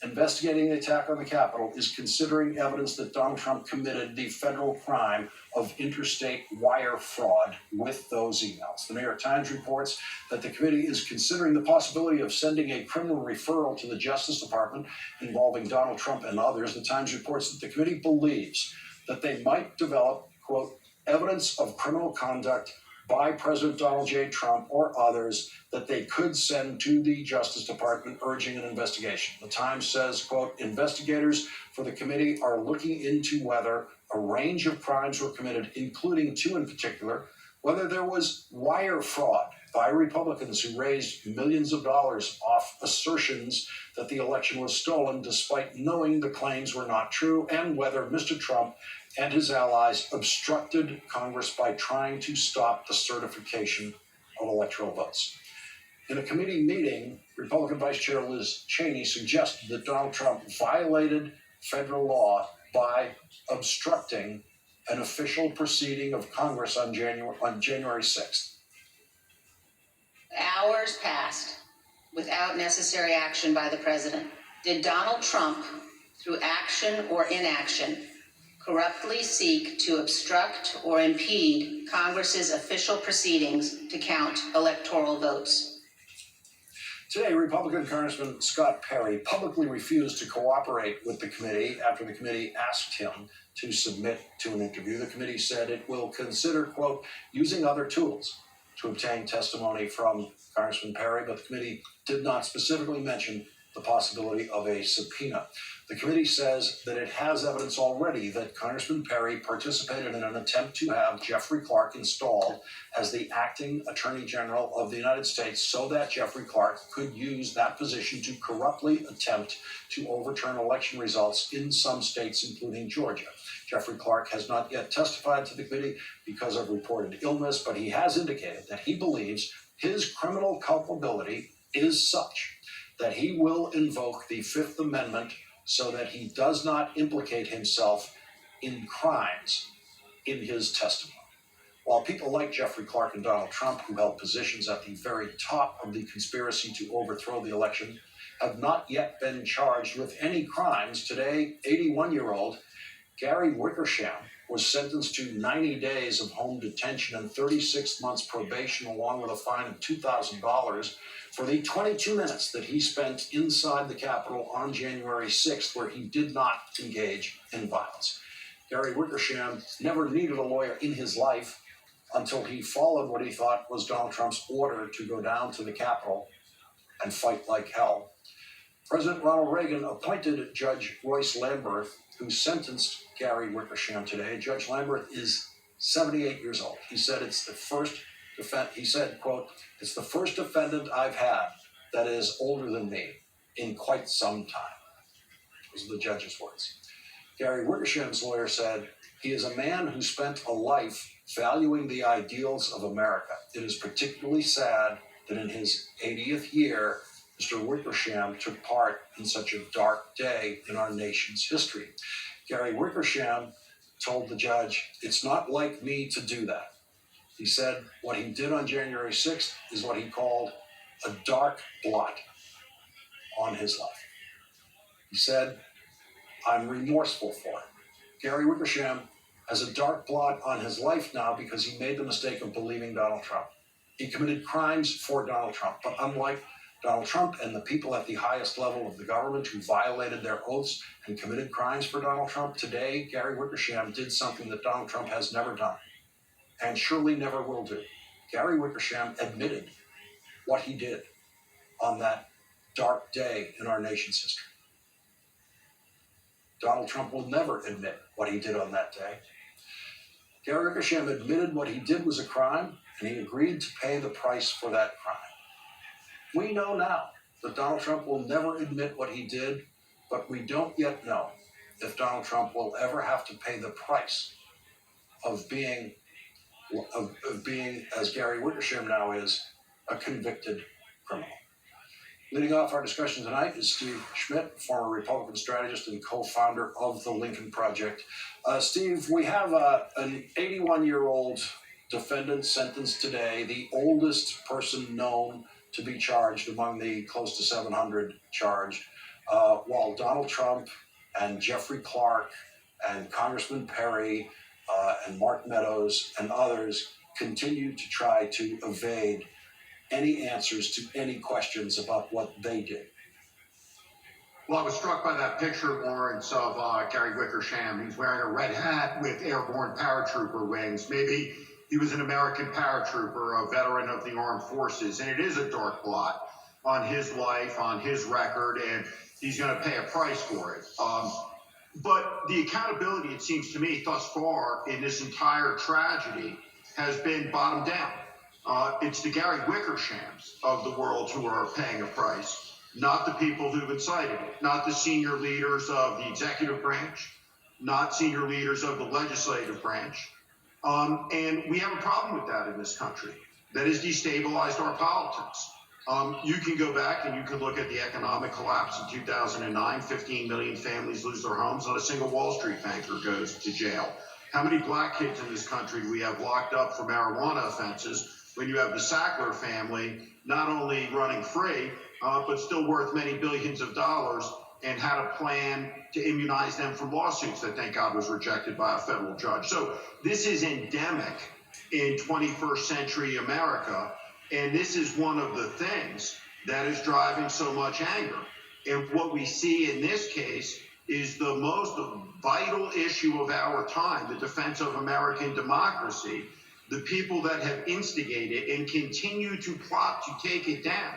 investigating the attack on the Capitol is considering evidence that Donald Trump committed the federal crime of interstate wire fraud with those emails. The New York Times reports that the committee is considering the possibility of sending a criminal referral to the Justice Department involving Donald Trump and others. The Times reports that the committee believes that they might develop, quote, evidence of criminal conduct by President Donald J. Trump or others that they could send to the Justice Department urging an investigation. The Times says, quote, investigators for the committee are looking into whether a range of crimes were committed, including two in particular, whether there was wire fraud by Republicans who raised millions of dollars off assertions that the election was stolen despite knowing the claims were not true, and whether Mr. Trump and his allies obstructed Congress by trying to stop the certification of electoral votes. In a committee meeting, Republican Vice Chair Liz Cheney suggested that Donald Trump violated federal law by obstructing an official proceeding of Congress on January 6th. Hours passed without necessary action by the president. Did Donald Trump, through action or inaction, corruptly seek to obstruct or impede Congress's official proceedings to count electoral votes? Today, Republican Congressman Scott Perry publicly refused to cooperate with the committee after the committee asked him to submit to an interview. The committee said it will consider, quote, using other tools to obtain testimony from Congressman Perry, but the committee did not specifically mention the possibility of a subpoena. The committee says that it has evidence already that Congressman Perry participated in an attempt to have Jeffrey Clark installed as the acting Attorney General of the United States so that Jeffrey Clark could use that position to corruptly attempt to overturn election results in some states, including Georgia. Jeffrey Clark has not yet testified to the committee because of reported illness, but he has indicated that he believes his criminal culpability is such that he will invoke the Fifth Amendment so that he does not implicate himself in crimes in his testimony. While people like Jeffrey Clark and Donald Trump, who held positions at the very top of the conspiracy to overthrow the election, have not yet been charged with any crimes, today, 81-year-old Gary Wickersham was sentenced to 90 days of home detention and 36 months probation, along with a fine of $2,000 for the 22 minutes that he spent inside the Capitol on January 6th, where he did not engage in violence. Gary Wickersham never needed a lawyer in his life until he followed what he thought was Donald Trump's order to go down to the Capitol and fight like hell. President Ronald Reagan appointed Judge Royce Lamberth, who sentenced Gary Wickersham today. Judge Lamberth is 78 years old. He said it's the first quote, it's the first defendant I've had that is older than me in quite some time. Those are the judge's words. Gary Wickersham's lawyer said, he is a man who spent a life valuing the ideals of America. It is particularly sad that in his 80th year, Mr. Wickersham took part in such a dark day in our nation's history. Gary Wickersham told the judge, it's not like me to do that. He said what he did on January 6th is what he called a dark blot on his life. He said, I'm remorseful for it. Gary Wickersham has a dark blot on his life now because he made the mistake of believing Donald Trump. He committed crimes for Donald Trump, but unlike Donald Trump and the people at the highest level of the government who violated their oaths and committed crimes for Donald Trump, today Gary Wickersham did something that Donald Trump has never done and surely never will do. Gary Wickersham admitted what he did on that dark day in our nation's history. Donald Trump will never admit what he did on that day. Gary Wickersham admitted what he did was a crime, and he agreed to pay the price for that crime. We know now that Donald Trump will never admit what he did, but we don't yet know if Donald Trump will ever have to pay the price of being, as Gary Wickersham now is, a convicted criminal. Leading off our discussion tonight is Steve Schmidt, former Republican strategist and co-founder of the Lincoln Project. Steve, we have an 81-year-old defendant sentenced today, the oldest person known to be charged among the close to 700 charged. while Donald Trump and Jeffrey Clark and Congressman Perry and Mark Meadows and others continue to try to evade any answers to any questions about what they did. Well, I was struck by that picture, Lawrence, of Gary Wickersham. He's wearing a red hat with airborne paratrooper wings. Maybe he was an American paratrooper, a veteran of the armed forces, and it is a dark blot on his life, on his record, and he's going to pay a price for it. But the accountability, it seems to me, thus far in this entire tragedy has been bottomed down. It's the Gary Wickershams of the world who are paying a price, not the people who've incited it, not the senior leaders of the executive branch, not senior leaders of the legislative branch. And we have a problem with that in this country. That has destabilized our politics. You can go back and you can look at the economic collapse in 2009. 15 million families lose their homes. Not a single Wall Street banker goes to jail. How many black kids in this country do we have locked up for marijuana offenses when you have the Sackler family not only running free, but still worth many billions of dollars, and had a plan to immunize them from lawsuits that, thank God, was rejected by a federal judge. So this is endemic in 21st century America, and this is one of the things that is driving so much anger. And what we see in this case is the most vital issue of our time, the defense of American democracy, the people that have instigated and continue to plot to take it down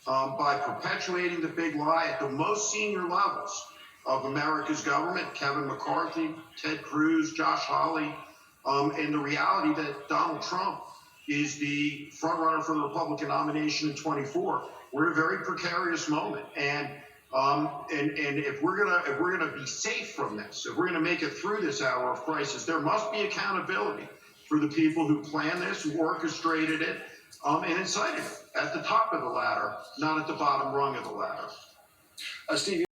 by perpetuating the big lie at the most senior levels of America's government, Kevin McCarthy, Ted Cruz, Josh Hawley, and the reality that Donald Trump is the front runner for the Republican nomination in 24. We're in a very precarious moment, and if we're gonna be safe from this, if we're gonna make it through this hour of crisis, there must be accountability for the people who planned this, who orchestrated it, and incited it at the top of the ladder, not at the bottom rung of the ladder. Steve,